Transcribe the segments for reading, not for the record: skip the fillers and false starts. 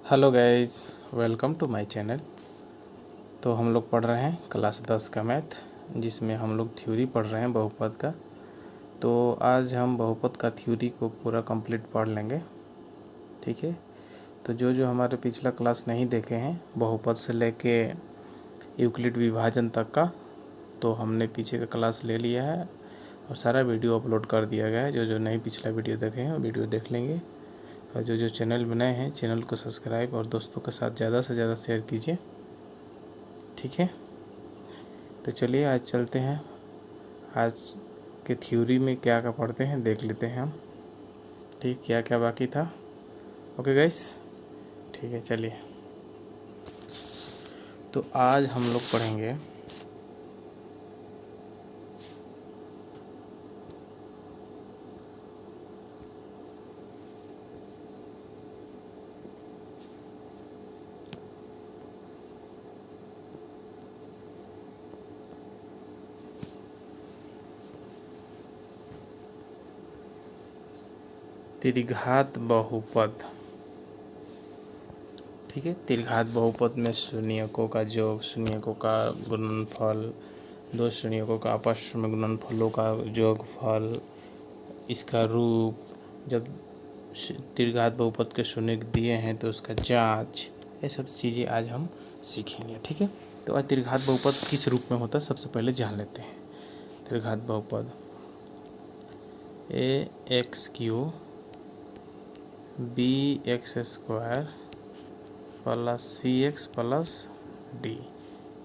Hello guys, welcome to my channel. तो हम लोग पढ़ रहे हैं क्लास 10 का मैथ, जिसमें हम लोग थ्योरी पढ़ रहे हैं बहुपद का। तो आज हम बहुपद का थ्योरी को पूरा कंप्लीट पढ़ लेंगे, ठीक है। तो जो जो हमारे पिछला क्लास नहीं देखे हैं बहुपद से लेके यूक्लिड विभाजन तक का, तो हमने पीछे का क्लास ले लिया है और सारा वीडियो अपलोड कर दिया गया है। जो जो नहीं पिछला वीडियो देखे हैं वो वीडियो देख लेंगे। और जो जो चैनल बनाए हैं चैनल को सब्सक्राइब और दोस्तों के साथ ज़्यादा से ज़्यादा शेयर कीजिए, ठीक है। तो चलिए आज चलते हैं, आज के थ्योरी में क्या क्या पढ़ते हैं देख लेते हैं हम, ठीक। क्या क्या बाकी था, ओके गाइस, ठीक है। चलिए, तो आज हम लोग पढ़ेंगे त्रिघात बहुपद, ठीक है। त्रिघात बहुपद में शून्यकों का योग, शून्यकों का गुणनफल, दो शून्यकों का आपस में गुणनफलों का योगफल, इसका रूप, जब त्रिघात बहुपद के शून्य दिए हैं तो उसका जांच, ये सब चीज़ें आज हम सीखेंगे, ठीक है। तो आज त्रिघात बहुपद किस रूप में होता है सबसे पहले जान लेते हैं। त्रिघात बहुपद a x cube b x square plus c x plus d,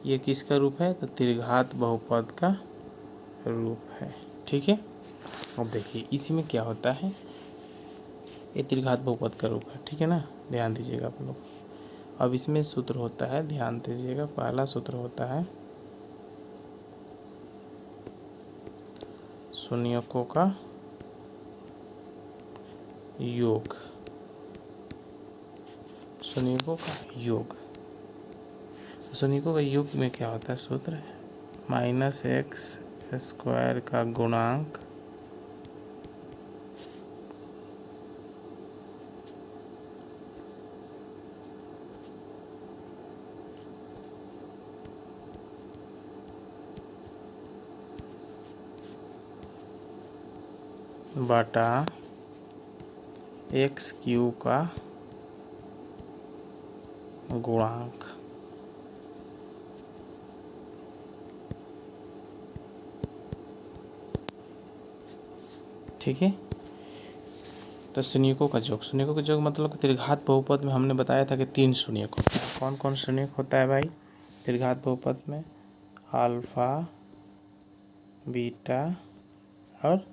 ये किसका रूप है? तो त्रिघात बहुपद का रूप है, ठीक है। अब देखिए इसी में क्या होता है, ये त्रिघात बहुपद का रूप है, ठीक है ना, ध्यान दीजिएगा आप लोग। अब इसमें सूत्र होता है, ध्यान दीजिएगा, पहला सूत्र होता है शून्यकों का योग, शून्यकों का योग। शून्यकों का योग में क्या होता है सूत्र है माइनस एक्स स्क्वायर का गुणांक बटा एक्स क्यू का गुणांक, ठीक है। तो शून्यकों का योग, शून्यकों का योग मतलब त्रिघात बहुपद में हमने बताया था कि तीन शून्यक होता है। कौन कौन शून्यक होता है भाई त्रिघात बहुपद में? अल्फा, बीटा और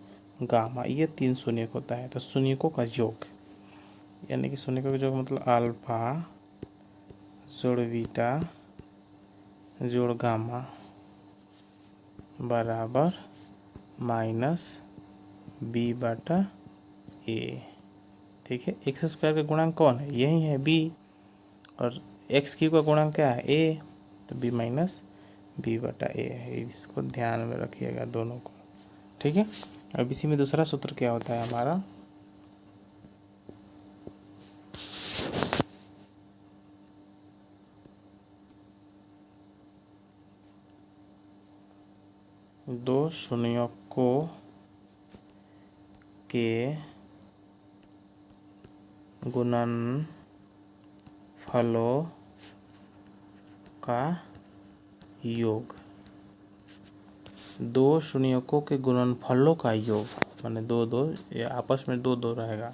गामा, ये तीन शून्यक होता है। तो शून्यकों का योग यानी कि शून्यकों का योग मतलब अल्फा जोड़ बीटा जोड़ गामा बराबर माइनस बी बटा ए, ठीक है। एक्स स्क्वायर का गुणांक कौन है? यही है बी, और एक्स क्यू का गुणांक क्या है? ए, तो बी माइनस बी बटा ए है। इसको ध्यान में रखिएगा दोनों को, ठीक है। अब इसी में दूसरा सूत्र क्या होता है हमारा, दो शून्यकों के गुणनफलों का योग, दो शून्यकों के गुणनफलों का योग माने दो दो, ये आपस में दो दो रहेगा,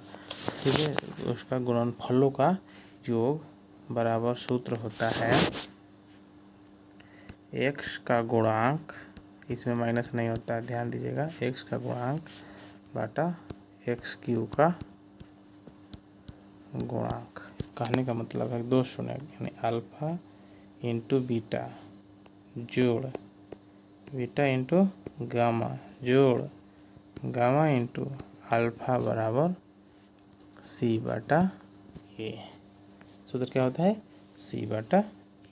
ठीक है। उसका गुणनफलों का योग बराबर सूत्र होता है एक्स का गुणांक, इसमें माइनस नहीं होता है, ध्यान दीजिएगा, एक्स का गुणांक बटा एक्स क्यू का गुणांक। कहने का मतलब है दो शून्य यानी अल्फा इंटू बीटा जोड़ बीटा इंटू गामा जोड़ गामा इंटू अल्फा बराबर सी बटा ए। सूत्र क्या होता है? सी बटा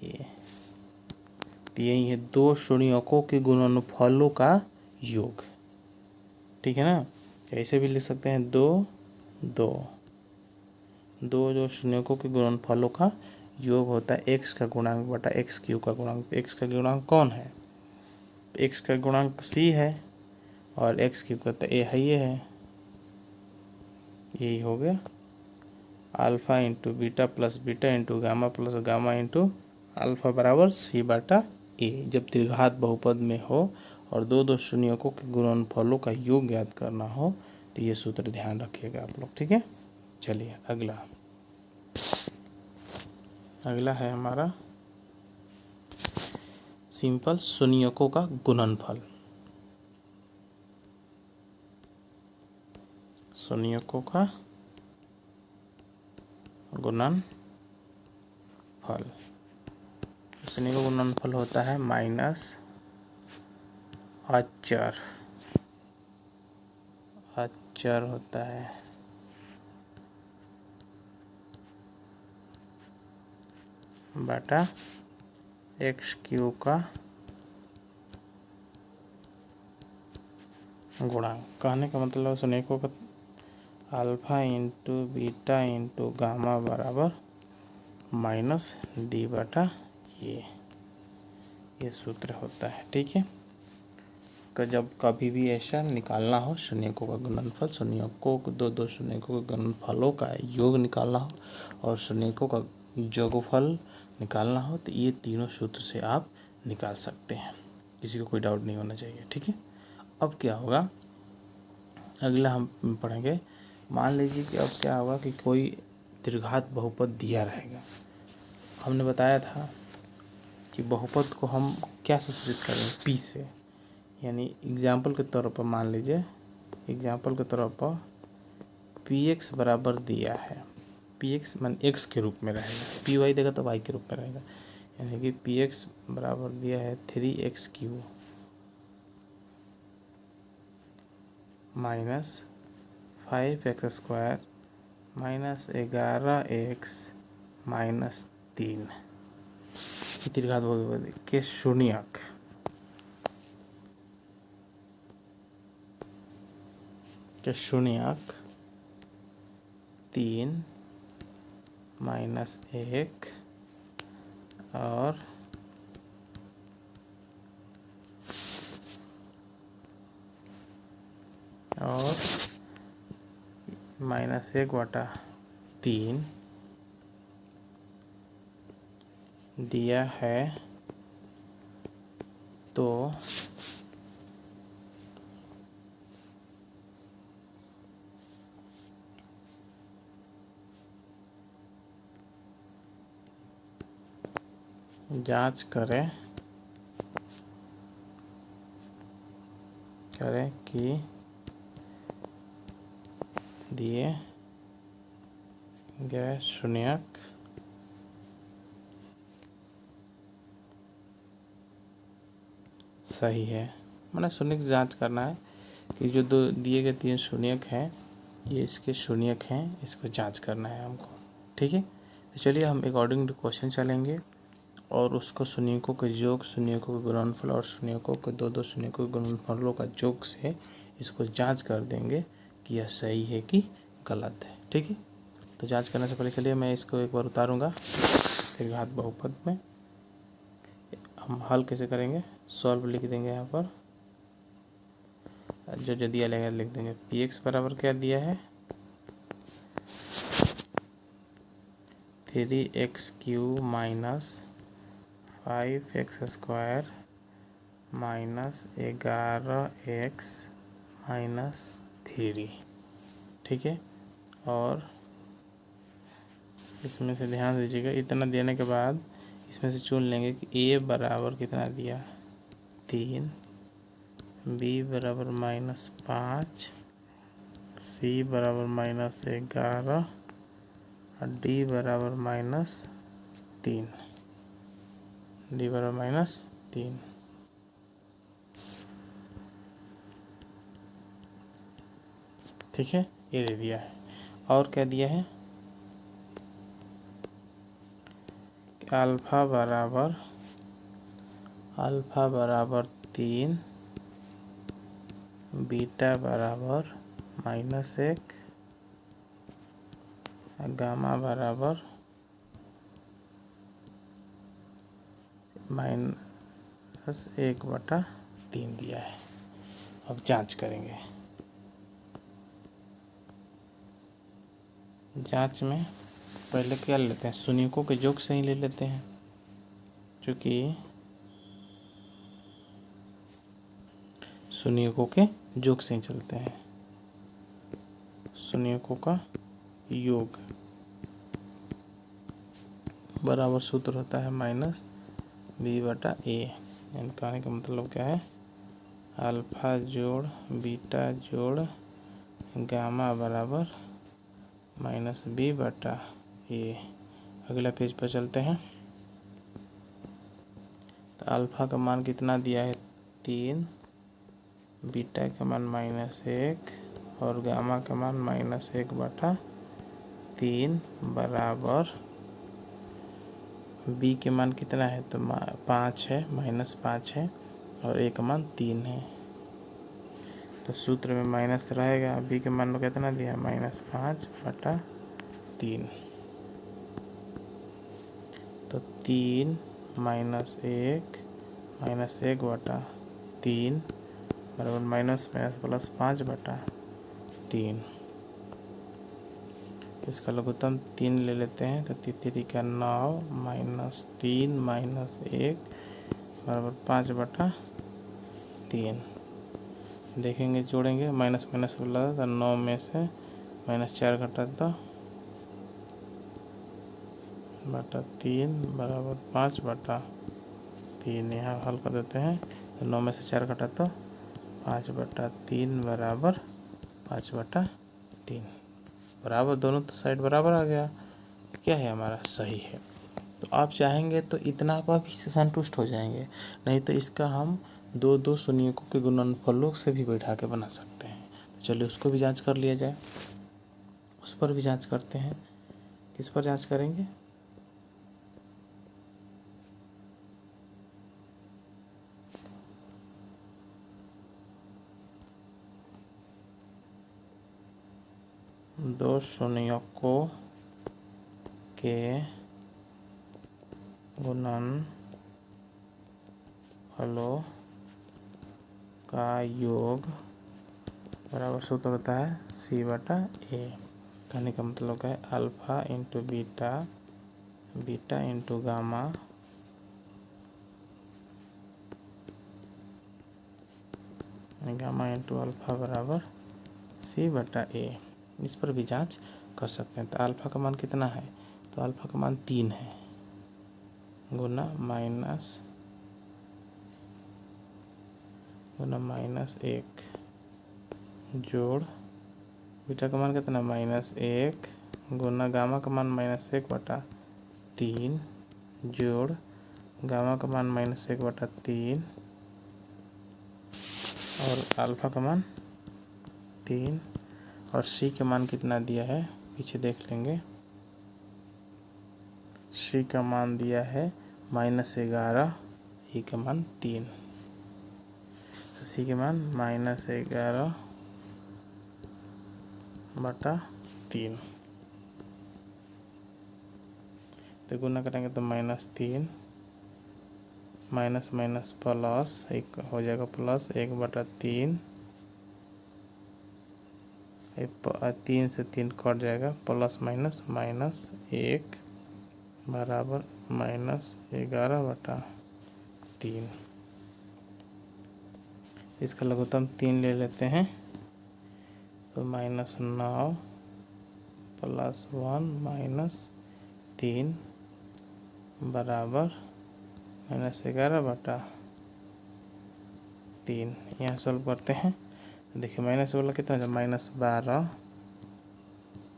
ए। तो यही है दो शून्यकों के गुणनफलों का योग, ठीक है ना। कैसे भी लिख सकते हैं, दो दो दो जो शून्यकों के गुणनफलों का योग होता है x का गुणांक बटा एक्स क्यू का गुणांक। x का गुणांक कौन है? x का गुणांक c है और एक्स क्यू का तो ये है, यही हो गया। Alpha into beta plus beta into gamma plus gamma into alpha बराबर सी बटा ए। जब त्रिघात बहुपद में हो और दो दो शून्यकों के गुणनफलों का योग ज्ञात करना हो तो ये सूत्र ध्यान रखिएगा आप लोग, ठीक है। चलिए अगला है हमारा सिंपल शून्यकों का गुणनफल। शून्यकों का गुणनफल, शून्य का गुणनफल होता है माइनस अचर होता है बटा एक्स क्यू का गुणांक। कहने का मतलब शून्यकों का alpha into beta into gamma बराबर माइनस डी बटा ये सूत्र होता है, ठीक है। जब कभी भी ऐसा निकालना हो शून्यकों का गुणनफल, शून्यकों को दो शून्यकों के गुणनफलों का योग निकालना हो और शून्यकों का योगफल निकालना हो तो ये तीनों सूत्र से आप निकाल सकते हैं, किसी को कोई डाउट नहीं होना चाहिए, ठीक है। अब क्या होगा, अगला हम पढ़ेंगे। मान लीजिए कि अब क्या होगा कि कोई त्रिघात बहुपद दिया रहेगा। हमने बताया था कि बहुपद को हम क्या सब्स्टिट्यूट करेंगे, p से, यानी एग्जाम्पल के तौर पर मान लीजिए, एग्जाम्पल के तौर पर px बराबर दिया है, px मान x के रूप में रहेगा, py देगा तो y के रूप में रहेगा, यानी कि px बराबर दिया है 3x³ minus 5x² minus 11x minus 3 त्रिघात बहुपद के शून्यक के शून्यक 3 माइनस 1 और माइनस 1/3 दिया है, तो जांच करें कि दिए गए शून्यक सही है। मैंने शून्यक जांच करना है कि जो दो दिए गए तीन शून्यक हैं ये इसके शून्यक हैं, इसको जांच करना है हमको, ठीक है। तो चलिए हम अकॉर्डिंग टू क्वेश्चन चलेंगे और उसको शून्यकों के योग, शून्यकों के गुणनफल और शून्यकों के दो शून्यकों के गुणनफलों का योग से इसको जांच कर देंगे कि यह सही है कि गलत है, ठीक है। तो जांच करने से पहले चलिए मैं इसको एक बार उतारूंगा त्रिघात बहुपद में। हम हल कैसे करेंगे, सॉल्व लिख देंगे यहाँ पर, जो दिया लेगा लिख देंगे। px बराबर क्या दिया है 3x³ minus 5x² minus 11x minus 3, ठीक है। और इसमें से ध्यान दीजिएगा, इतना देने के बाद इसमें से चुन लेंगे कि a बराबर कितना दिया 3, b बराबर -5, c बराबर -11 और d बराबर -3, d बराबर -3, ठीक है, ये दे दिया है। और क्या दिया है, अल्फ़ा बराबर 3, बीटा बराबर -1 गामा बराबर -1/3 दिया है। अब जांच करेंगे। जांच में पहले क्या लेते हैं, शून्यकों के योग से ही ले लेते हैं, क्योंकि शून्यकों के योग से ही चलते हैं। शून्यकों का योग बराबर सूत्र होता है -b/a। यानी कहने का मतलब क्या है, अल्फा जोड़ बीटा जोड़ गामा बराबर -b/a। अगला पेज पर चलते हैं। तो अल्फा का मान कितना दिया है, 3, बीटा का मान -1 और गामा का मान -1/3 बराबर b के मान कितना है, तो 5 है, -5 है और a का मान 3 है। तो सूत्र में माइनस रहेगा। b के मान को कितना दिया, -5/3। तो 3 -1/3 बराबर -+5/3। तो इसका लघुत्तम 3 ले लेते हैं। तो 3 का 9 -3 -1 बराबर 5/3। देखेंगे, जोड़ेंगे, माइनस माइनस बोला तो 9 में से -4 घटा तो /3 बराबर 5/3। यहाँ हल कर देते हैं। तो 9 में से 4 घटा तो 5/3 बराबर 5/3 बराबर। दोनों तो साइड बराबर आ गया, क्या है हमारा, सही है। तो आप चाहेंगे तो इतना का भी से संतुष्ट हो जाएंगे, नहीं तो इसका हम दो शून्यकों के गुणनफलों से भी बैठा के बना सकते हैं। तो चलिए उसको भी जांच कर लिया जाए। उस पर भी जांच करते हैं। किस पर जांच करेंगे, दो शून्यकों के गुणनफलों का योग बराबर सूत्र होता है c/a। कहने का मतलब क्या है, alpha into beta, beta into gamma gamma into alpha बराबर c/a। इस पर भी जांच कर सकते हैं। तो अल्फा का मान कितना है, तो अल्फा का मान 3 है, गुना -1 जोड़ बीटा का मान कितना, -1 गुना गामा का मान -1/3 जोड़ गामा का मान -1/3 और अल्फा का मान 3 और सी का मान कितना दिया है, पीछे देख लेंगे। सी का मान दिया है -11, ई का मान 3। सी के मान -11/3। तो गुना करेंगे तो -3 माइनस माइनस प्लस एक हो जाएगा, प्लस 1/3। 3 से 3 कट जाएगा, प्लस -1 बराबर -11/3। इसका लघुत्तम 3 ले लेते हैं। तो -9 + 1 - 3 बराबर -11/3। यहाँ सॉल्व करते हैं। देखिए माइनस वाला कितना है, -12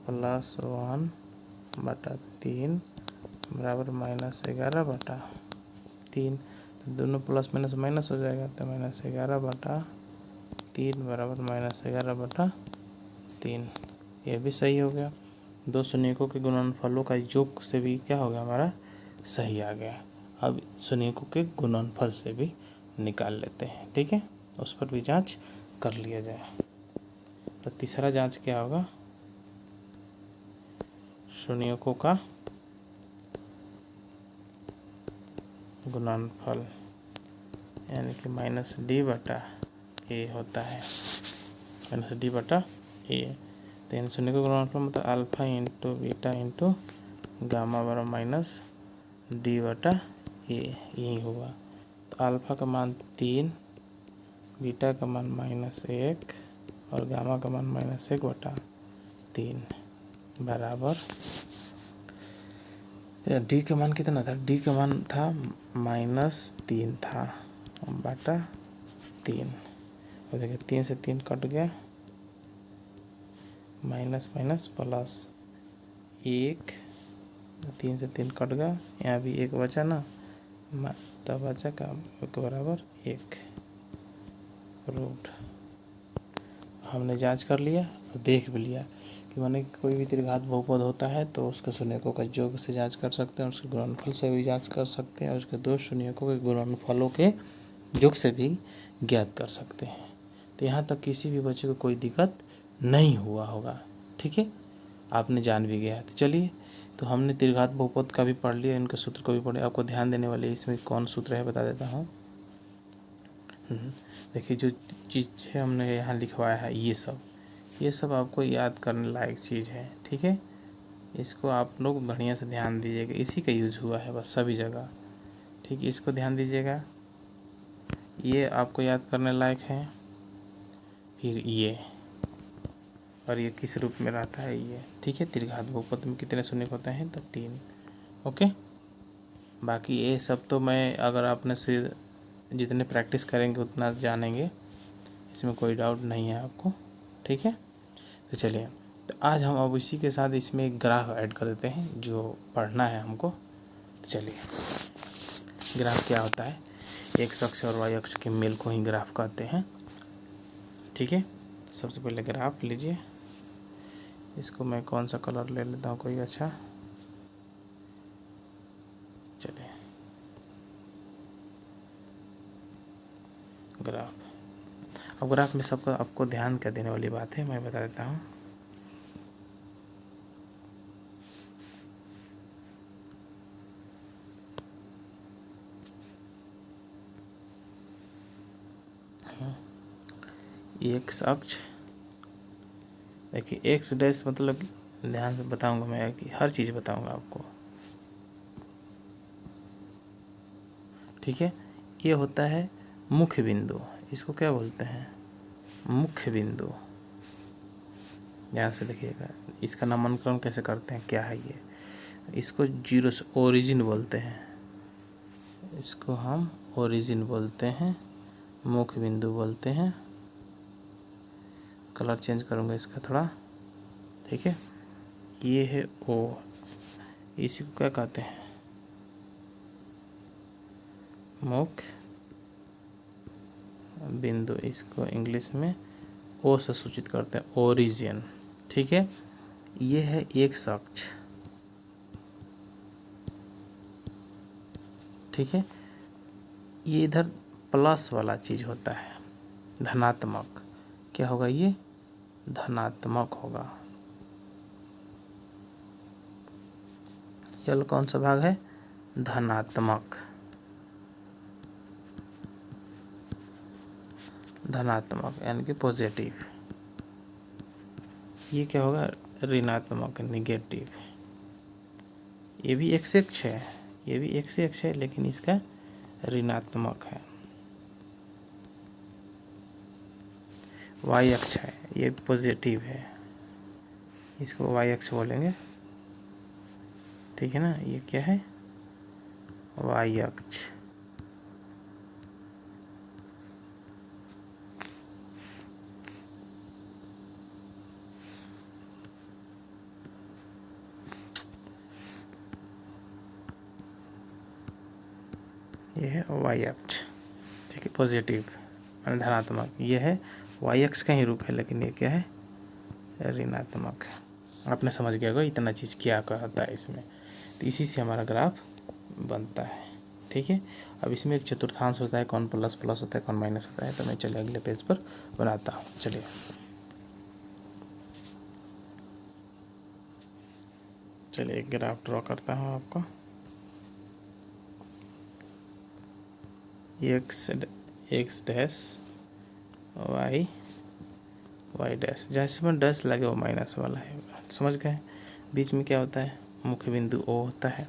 + 1/3 बराबर -11/3। तो दोनों प्लस माइनस माइनस हो जाएगा, तो -11/3 बराबर -11/3। यह भी सही हो गया। दो शून्यकों के गुणनफलों का योग से भी क्या हो गया, हमारा सही आ गया। अब शून्यकों के गुणनफल से भी निकाल लेते हैं, ठीक है। उस पर भी जांच कर लिया जाए। तो तीसरा जांच क्या होगा, शून्यकों का गुणनफल यानी कि माइनस डी बटा ए होता है, माइनस डी बटा ए। तो इन शून्य का गुणनफल मतलब alpha into beta into gamma बराबर माइनस डी बटा ए, यही हुआ। तो अल्फा का मान 3, बीटा का मान -1 और गामा का मान -1/3 बराबर डी का मान कितना था, डी का मान था -3 था बटा 3। और देखिए 3 से 3 कट गया, माइनस माइनस प्लस 1, 3 से 3 कट गया, यहाँ भी 1 बचा ना, तब बचा का के बराबर 1 रूट। हमने जांच कर लिया और देख भी लिया कि माने कोई भी त्रिघात बहुपद होता है तो उसके शून्यकों का योग से जांच कर सकते हैं, उसके गुणनफल से भी जांच कर सकते हैं, और उसके दो शून्यकों के गुणनफलों के योग से भी ज्ञात कर सकते हैं। तो यहाँ तक किसी भी बच्चे को कोई दिक्कत नहीं हुआ होगा, ठीक है, आपने जान भी गया। तो चलिए, तो हमने त्रिघात बहुपद का भी पढ़ लिया, इनके सूत्र को भी पढ़े। आपको ध्यान देने वाले इसमें कौन सूत्र है बता देता हूँ। देखिए जो चीज़ है हमने यहाँ लिखवाया है, ये सब आपको याद करने लायक चीज़ है, ठीक है। इसको आप लोग बढ़िया से ध्यान दीजिएगा, इसी का यूज़ हुआ है बस सभी जगह, ठीक है। इसको ध्यान दीजिएगा, ये आपको याद करने लायक है। फिर ये, और ये किस रूप में रहता है ये, ठीक है। त्रिघात बहुपद में कितने शून्य होते हैं, तो 3, ओके। बाकी ये सब तो मैं, अगर आपने से जितने प्रैक्टिस करेंगे उतना जानेंगे, इसमें कोई डाउट नहीं है आपको, ठीक है। तो चलिए, तो आज हम अब इसी के साथ इसमें एक ग्राफ ऐड कर देते हैं जो पढ़ना है हमको। तो चलिए, ग्राफ क्या होता है, एक्स अक्ष और वाई अक्ष के मेल को ही ग्राफ कहते हैं, ठीक है। सबसे पहले ग्राफ लीजिए, इसको मैं कौन सा कलर ले लेता हूँ, कोई अच्छा, चलिए ग्राफ। अब ग्राफ में सबका आपको ध्यान क्या देने वाली बात है मैं बता देता हूँ। एक्स अक्ष, देखिए एक्स डैश मतलब ध्यान से बताऊंगा मैं कि हर चीज़ बताऊंगा आपको, ठीक है। ये होता है मुख्य बिंदु, इसको क्या बोलते हैं, मुख्य बिंदु। ध्यान से देखिएगा, इसका नामकरण कैसे करते हैं, क्या है ये, इसको जीरो से ओरिजिन बोलते हैं, इसको हम ओरिजिन बोलते हैं, मुख्य बिंदु बोलते हैं। कलर चेंज करूँगा इसका थोड़ा, ठीक है। ये है ओ, इसी को क्या कहते हैं, मुख्य बिंदु, इसको इंग्लिश में ओ से सूचित करते हैं, ओरिजिन, ठीक है। ये है एक्स अक्ष, ठीक है। ये इधर प्लस वाला चीज़ होता है, धनात्मक, क्या होगा ये, धनात्मक होगा। ये कौन सा भाग है, धनात्मक, धनात्मक यानी कि पॉजिटिव। ये क्या होगा, ऋणात्मक, निगेटिव। ये भी एक्स अक्ष है, ये भी एक्स अक्ष है, लेकिन इसका ऋणात्मक है। वाई अक्ष है, ये पॉजिटिव है, इसको वाई अक्ष बोलेंगे, ठीक है ना। ये क्या है, वाई अक्ष। ये है वाई अक्ष, ठीक है, पॉजिटिव यानी धनात्मक। ये है वाई अक्ष का ही रूप है, लेकिन ये क्या है, ऋणात्मक। आपने समझ गया होगा इतना चीज़ क्या कहता है इसमें। तो इसी से हमारा ग्राफ बनता है, ठीक है। अब इसमें एक चतुर्थांश होता है, कौन प्लस प्लस होता है, कौन माइनस होता है। तो मैं चलिए अगले पेज पर बनाता हूँ, चलिए। चलिए एक ग्राफ ड्रॉ करता हूँ आपको। X dash y y dash, जैसे में डैश लगे वो माइनस वाला है, समझ गए। बीच में क्या होता है, मुख्य बिंदु ओ होता है।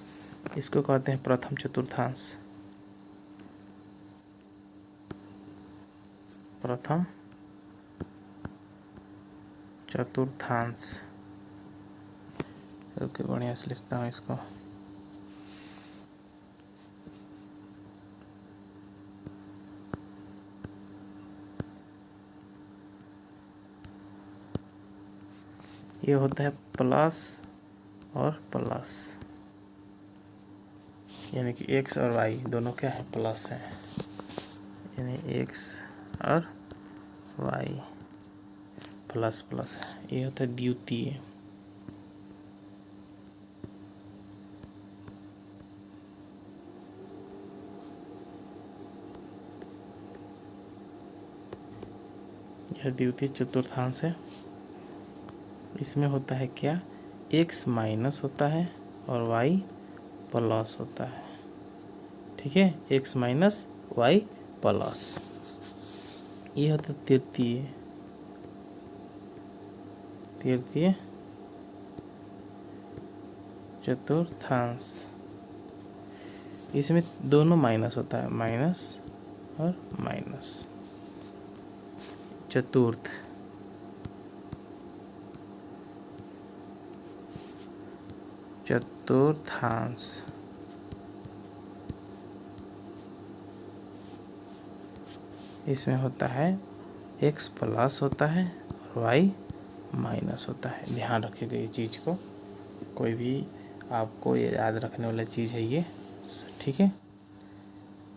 इसको कहते हैं प्रथम चतुर्थांश। प्रथम चतुर्थांश। ओके, बढ़िया से लिखता हूँ इसको। ये होता है प्लस और प्लस, यानी कि एक्स और वाई दोनों क्या है, प्लस है, यानी एक्स और वाई प्लस प्लस है। ये होता है द्वितीय। यह द्वितीय चतुर्थांश है। इसमें होता है क्या, एक्स माइनस होता है और वाई प्लस होता है। ठीक है, एक्स माइनस वाई प्लस। ये होता है तृतीय। तृतीय चतुर्थांश। इसमें दोनों माइनस होता है, माइनस और माइनस। चतुर्थ चतुर्थांश। इसमें होता है एक्स प्लस होता है और वाई माइनस होता है। ध्यान रखिएगा ये चीज़ को, कोई भी आपको ये याद रखने वाला चीज़ है ये, ठीक है।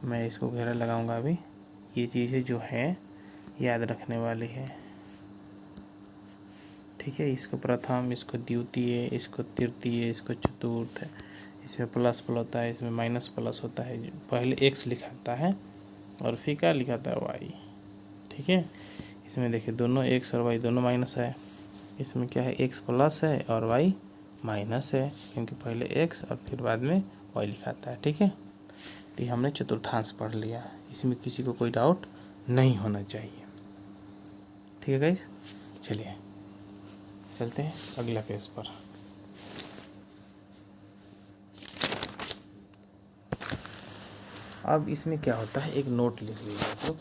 मैं इसको घेरा लगाऊंगा अभी। ये चीज़ें जो है याद रखने वाली है, ठीक है। इसको प्रथम, इसको द्वितीय, इसको तृतीय, इसको चतुर्थ। इसमें प्लस प्लस होता है, इसमें माइनस प्लस होता है। पहले एक्स लिखाता है और फिर क्या लिखाता है, वाई। ठीक है, इसमें देखिए दोनों एक्स और वाई दोनों माइनस है। इसमें क्या है, एक्स प्लस है और वाई माइनस है, क्योंकि पहले एक्स और फिर बाद में वाई लिखाता है। ठीक है, तो ये हमने चतुर्थांश पढ़ लिया। इसमें किसी को कोई डाउट नहीं होना चाहिए। ठीक है गाइस, चलिए चलते हैं अगला पेज पर। अब इसमें क्या होता है, एक नोट लिख लीजिए आप लोग।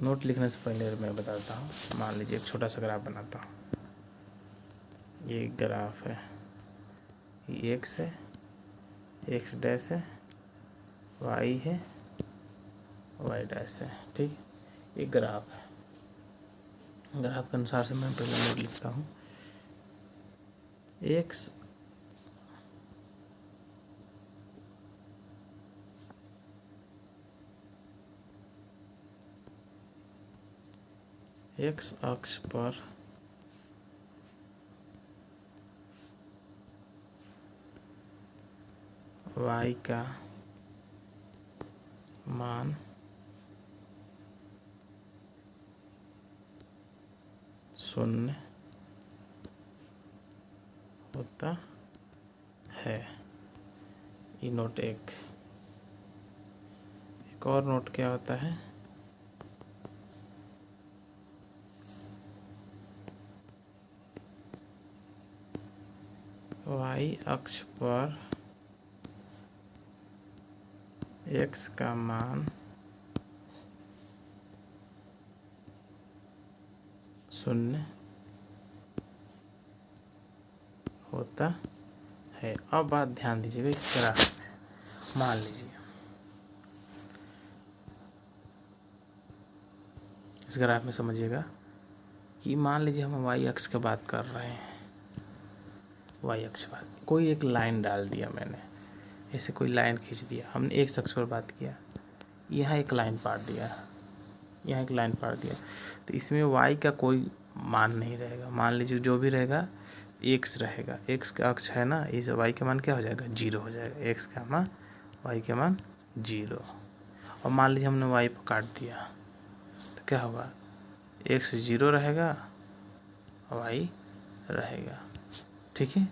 नोट लिखने से पहले मैं बताता हूँ। मान लीजिए एक छोटा सा ग्राफ बनाता हूँ। ये ग्राफ है, ये एक्स है, एक्स डैश है, वाई है, वाई डैश है। ठीक, ये ग्राफ है। ग्राफ के अनुसार से मैं पहले नोट लिखता हूँ। एक्स एक्स अक्ष पर वाई का मान शून्य होता है। ये नोट एक और नोट क्या होता है, वाई अक्ष पर एक्स का मान शून्य होता है। अब बात ध्यान दीजिएगा इस ग्राफ में। मान लीजिए इस ग्राफ में समझिएगा कि मान लीजिए हम वाई अक्ष की बात कर रहे हैं। वाई अक्ष बात, कोई एक लाइन डाल दिया मैंने, ऐसे कोई लाइन खींच दिया हमने, एक अक्ष पर बात किया, यहाँ एक लाइन पाट दिया, यहाँ एक लाइन पाट दिया, तो इसमें वाई का कोई मान नहीं रहेगा। मान लीजिए जो भी रहेगा एक्स रहेगा। एक्स का अक्ष है ना, इस वाई का मान क्या हो जाएगा, जीरो हो जाएगा। एक्स का मान, वाई का मान जीरो। और मान लीजिए हमने वाई को काट दिया तो क्या होगा, एक्स 0 रहेगा, वाई रहेगा। ठीक है,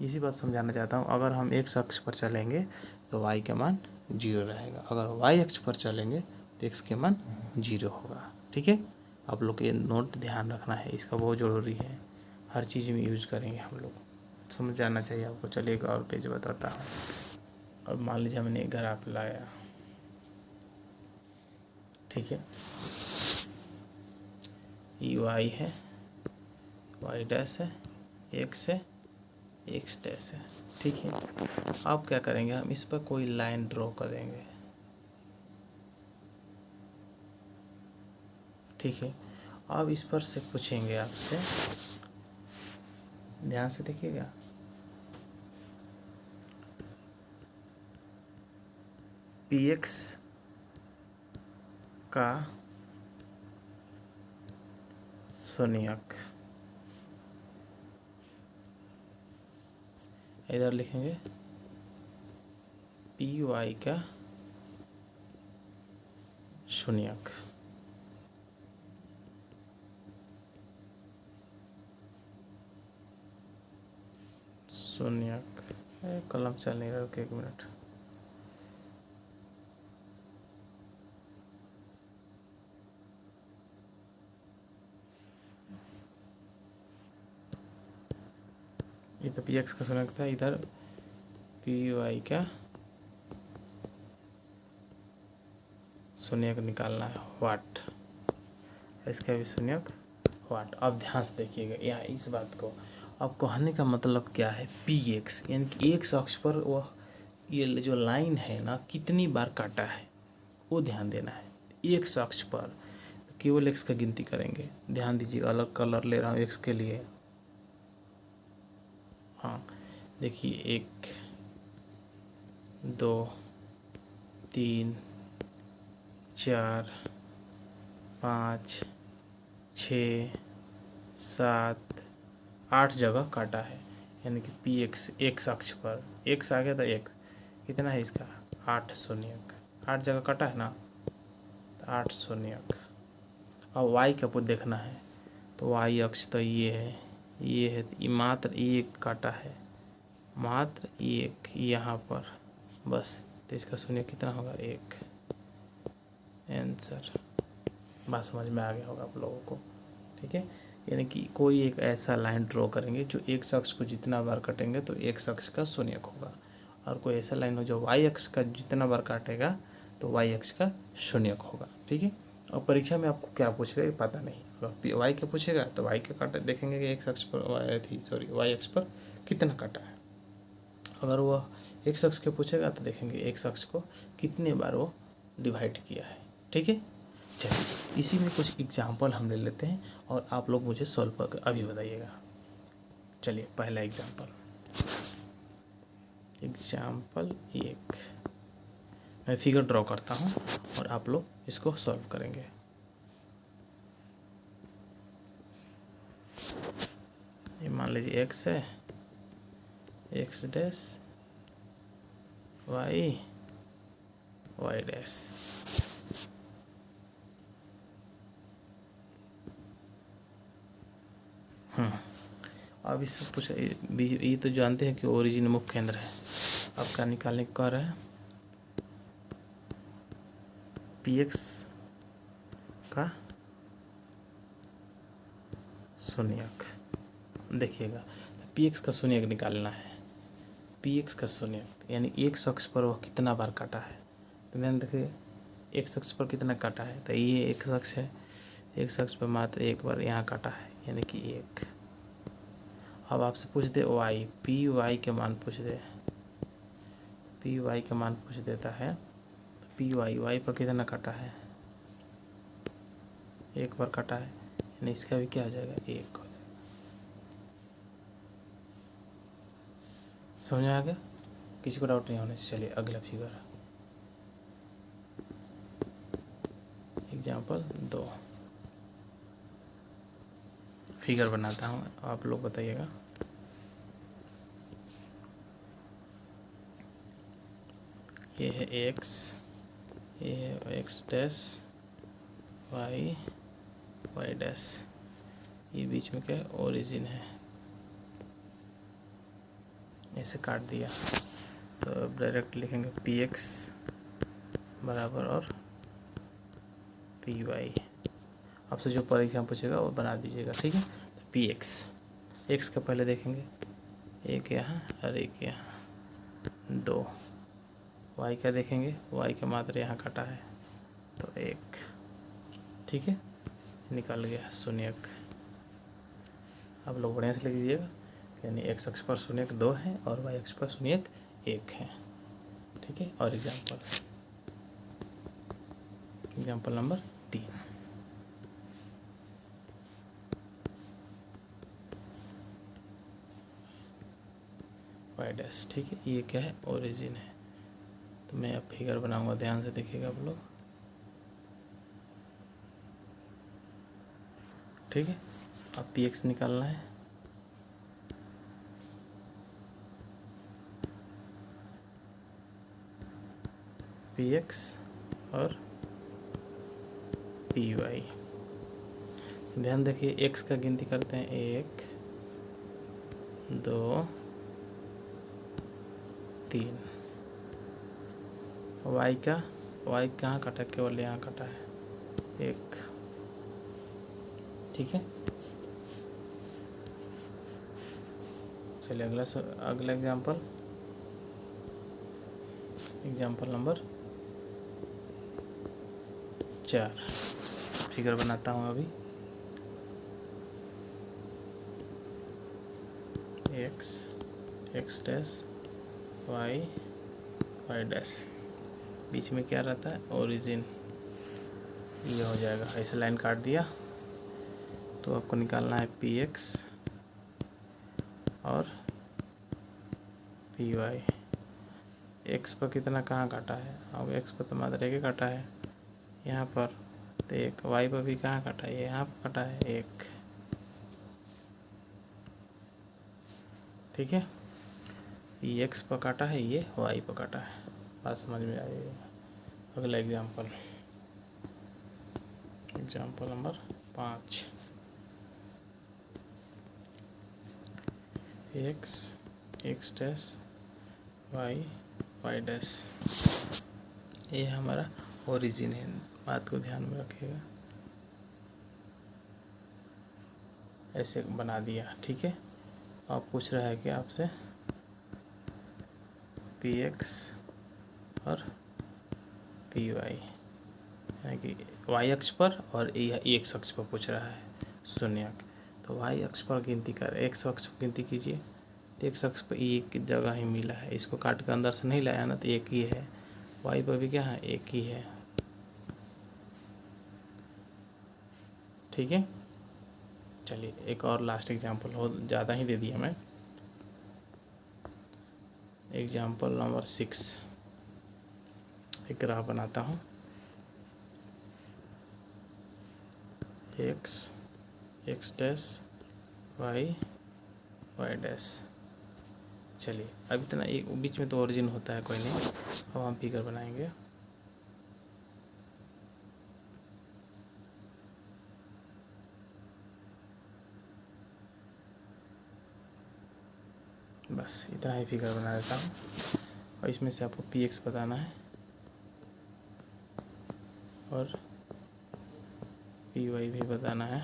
इसी बात समझाना चाहता हूँ। अगर हम एक्स अक्ष पर चलेंगे तो वाई का मान 0 रहेगा, अगर वाई अक्ष पर चलेंगे तो एक्स के मान 0 होगा। ठीक है, आप लोग ये नोट ध्यान रखना है, इसका बहुत ज़रूरी है, हर चीज़ में यूज करेंगे हम लोग, समझ जाना चाहिए आपको। चलिए एक और पेज बताता हूँ। अब मान लीजिए हमने एक ग्राफ लाया, ठीक है, ये वाई है, वाई डैश है, एक्स है, एक्स डैश है। ठीक है, अब क्या करेंगे, हम इस पर कोई लाइन ड्रॉ करेंगे। ठीक है, अब इस पर से पूछेंगे आपसे, ध्यान से देखिएगा, पी एक्स का शून्यक, इधर लिखेंगे पी वाई का शून्यक। शून्यक, कलम चल नहीं रहा, रुकिए एक मिनट। ये तो पी एक्स का शून्यक था, इधर पी वाई का शून्यक निकालना है, वाट, इसका भी शून्यक वाट। अब ध्यान से देखिएगा यहाँ इस बात को, अब कहने का मतलब क्या है, पी एक्स यानी कि एक अक्ष पर वह ये जो लाइन है ना कितनी बार काटा है वो ध्यान देना है। एक अक्ष पर केवल एक्स का गिनती करेंगे, ध्यान दीजिए, अलग कलर ले रहा हूँ एक्स के लिए। हाँ देखिए, 1 2 3 4 5 6 7 8 जगह काटा है, यानी कि पी एक्स एक्स अक्ष पर एक्स आ गया था, एक कितना है इसका 8 शून्यक, 8 जगह काटा है ना, तो 8 शून्यक। अब वाई का पुट देखना है, तो वाई अक्ष तो ये है, ये है, ये मात्र एक काटा है, मात्र एक यहाँ पर बस, तो इसका शून्य कितना होगा 1। आंसर, बात समझ में आ गया होगा आप लोगों को। ठीक है, यानी कि कोई एक ऐसा लाइन ड्रॉ करेंगे जो एक अक्ष को जितना बार काटेंगे तो एक अक्ष का शून्यक होगा, और कोई ऐसा लाइन हो जो वाई अक्ष का जितना बार काटेगा तो वाई अक्ष का शून्यक होगा। ठीक है, और परीक्षा में आपको क्या पूछेगा ये पता नहीं, अगर वाई का पूछेगा तो वाई का काटा देखेंगे कि एक अक्ष पर वाई अक्ष पर कितना काटा है, अगर वह एक अक्ष के पूछेगा तो देखेंगे एक अक्ष को कितने बार वो डिवाइड किया है। ठीक है, चलिए इसी में कुछ एग्जाम्पल हम ले लेते हैं और आप लोग मुझे सॉल्व कर अभी बताइएगा। चलिए पहला एग्जाम्पल, एग्जाम्पल 1, मैं फिगर ड्रॉ करता हूँ और आप लोग इसको सॉल्व करेंगे। ये मान लीजिए एक्स है, x dash y, y dash. अब इससे कुछ ये तो जानते हैं कि ओरिजिन मुख्य केंद्र है, अब क्या निकालने को कह रहा है, पी एक्स का शून्यक। देखिएगा, पी एक्स का शून्यक निकालना है, पी एक्स का शून्यक यानी एक अक्ष पर वह कितना बार काटा है, तो ध्यान देखिए एक अक्ष पर कितना काटा है, तो ये एक अक्ष है, एक अक्ष पर मात्र एक बार यहाँ काटा है यानी कि 1। अब आपसे पूछ दे वाई, पी वाई के मान पूछ दे, पी वाई का मान पूछ देता है, तो पी वाई वाई पर कितना काटा है, एक बार काटा है, यानी इसका भी क्या हो जाएगा 1। समझ में आ गया, किसी को डाउट नहीं होना चाहिए। चलिए अगला फिगर, एग्जाम्पल 2, फिगर बनाता हूँ, आप लोग बताइएगा। ये है एक्स, ये है x dash y, y dash, ये बीच में क्या है, ओरिजिन है, ऐसे काट दिया। तो अब डायरेक्ट लिखेंगे पी एक्स बराबर और पी वाई। आपसे जो पर एग्जाम पूछेगा वो बना दीजिएगा, ठीक है। तो पी एक्स, एक्स का पहले देखेंगे, एक यहाँ और एक यहाँ, 2। वाई का देखेंगे, वाई का मात्र यहाँ कटा है तो 1, ठीक है, निकल गया शून्यक। आप लोग बढ़िया से लिख दीजिएगा, यानी एक्स अक्ष पर शून्यक 2 है और वाई अक्ष पर शून्यक 1 है, ठीक है। और एग्जाम्पल नंबर 3, वाई डैश, ठीक है। ये क्या है, ओरिजिन है। तो मैं अब फिगर बनाऊंगा, ध्यान से देखिएगा आप लोग, ठीक है। अब पी एक्स निकालना है, पी एक्स और पी वाई। ध्यान देखिए, एक्स का गिनती करते हैं, 1 2 3। वाई कहाँ कटा, केवल यहाँ कटा है 1, ठीक है। चलिए अगला एग्जाम्पल नंबर 4। फिगर बनाता हूँ अभी, एक्स डैश वाई डैश, बीच में क्या रहता है, ओरिजिन। ये हो जाएगा, ऐसे लाइन काट दिया। तो आपको निकालना है पी एक्स और पी वाई। एक्स पर कितना कहाँ काटा है, अब एक्स पर तो मात्र 1 काटा है यहाँ पर, तो 1। वाई पर भी कहाँ काटा है, यहाँ पर काटा है 1, ठीक है। ये एक्स पर काटा है, ये वाई पर काटा है, बात समझ में आएगी। अगला example number 5, x dash y dash, ये हमारा ओरिजिन है, बात को ध्यान में रखिएगा। ऐसे बना दिया, ठीक है। आप पूछ रहा है कि आपसे पी एक्स और पी वाई, यानी कि वाई अक्ष पर और एक्स अक्ष पर पूछ रहा है शून्यक। तो वाई अक्ष पर गिनती कर, एक्स अक्ष पर गिनती कीजिए, तो एक्स अक्ष पर एक जगह ही मिला है, इसको काट के अंदर से नहीं लाया ना, तो 1 ही है। वाई पर भी क्या है, 1 ही है, ठीक है। चलिए एक और लास्ट एग्जाम्पल, हो ज़्यादा ही दे दिया मैं। एग्जाम्पल नंबर 6, एक ग्राफ बनाता हूँ, एक्स डैश वाई डैश। चलिए अब इतना, एक बीच में तो ओरिजिन होता है, कोई नहीं। अब हम फिगर बनाएंगे, बस इतना ही फिगर बना देता हूँ। और इसमें से आपको पी एक्स बताना है और पी वाई भी बताना है।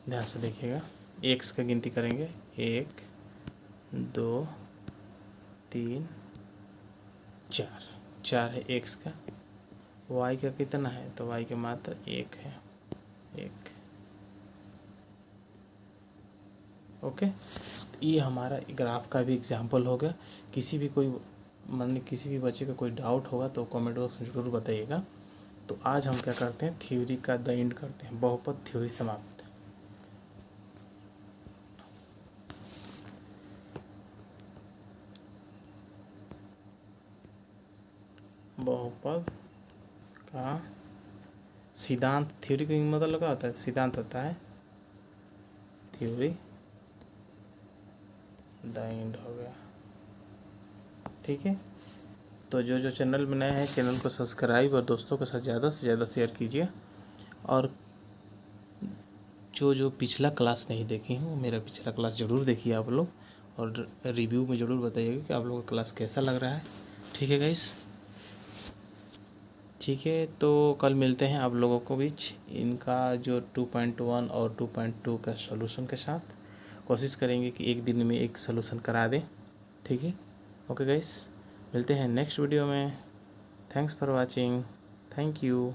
ध्यान से देखिएगा, एक्स का गिनती करेंगे, 1 2 3 4 है एक्स का। वाई का कितना है, तो वाई का मात्र 1 है, 1, ओके। तो ये हमारा ग्राफ का भी एग्जाम्पल हो गया। किसी भी बच्चे का कोई डाउट होगा तो कमेंट बॉक्स में जरूर बताइएगा। तो आज हम क्या करते हैं, थ्योरी का द एंड करते हैं, बहुपद थ्योरी समाप्त। बहुपद का सिद्धांत, थ्योरी का मतलब क्या होता है, सिद्धांत होता है, थ्योरी द एंड हो गया, ठीक है। तो जो चैनल में नए हैं, चैनल को सब्सक्राइब और दोस्तों के साथ ज़्यादा से ज़्यादा शेयर कीजिए। और जो पिछला क्लास नहीं देखे हैं वो मेरा पिछला क्लास ज़रूर देखिए आप लोग, और रिव्यू में ज़रूर बताइएगा कि आप लोगों का क्लास कैसा लग रहा है। ठीक है गाइस, ठीक है, तो कल मिलते हैं आप लोगों को बीच इनका जो 2.1 और 2.2 का सॉल्यूशन के साथ। कोशिश करेंगे कि एक दिन में एक सॉल्यूशन करा दें। ठीक है, ओके गाइस, मिलते हैं नेक्स्ट वीडियो में। Thanks for watching, thank you.